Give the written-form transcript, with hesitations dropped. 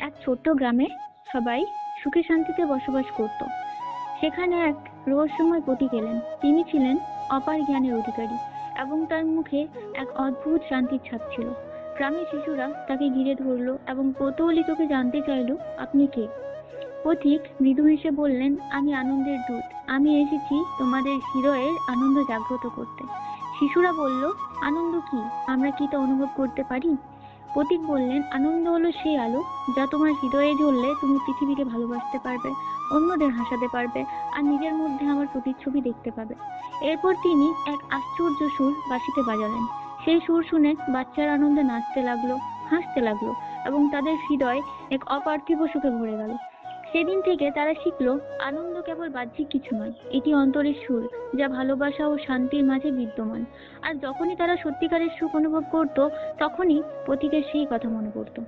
এক ছোট্ট গ্রামে সবাই সুখে শান্তিতে বসবাস করত। সেখানে এক রহস্যময় পথিক এলেন। তিনি ছিলেন অপার জ্ঞানের অধিকারী এবং তার মুখে এক অদ্ভুত শান্তির ছাপ ছিল। গ্রামের শিশুরা তাকে ঘিরে ধরল এবং কৌতূহলী চোখে জানতে চাইল, আপনি কে? পথিক মৃদু হেসে বললেন, আমি আনন্দের দূত। আমি এসেছি তোমাদের হৃদয়ের আনন্দ জাগ্রত করতে। শিশুরা বলল, আনন্দ কি? আমরা কি তা অনুভব করতে পারি? পথিক বললেন, আনন্দ হলো সেই আলো যা তোমার হৃদয়ে জ্বললে তুমি পৃথিবীকে ভালোবাসতে পারবে, অন্যদের হাসাতে পারবে আর নিজের মধ্যে আমার প্রতিচ্ছবি দেখতে পাবে। এরপর তিনি এক আশ্চর্য সুর বাঁশিতে বাজালেন। সেই সুর শুনে বাচ্চার আনন্দে নাচতে লাগলো, হাসতে লাগলো এবং তাদের হৃদয় এক অপার্থিব সুখে ভরে গেল। সেদিন থেকে তারা শিখলো, আনন্দ কেবল বাহ্যিক কিছু নয়, এটি অন্তরের সুর যা ভালোবাসা ও শান্তির মাঝে বিদ্যমান। আর যখনই তারা সত্যিকারের সুখ অনুভব করত, তখনই পথিকের সেই কথা মনে পড়তো।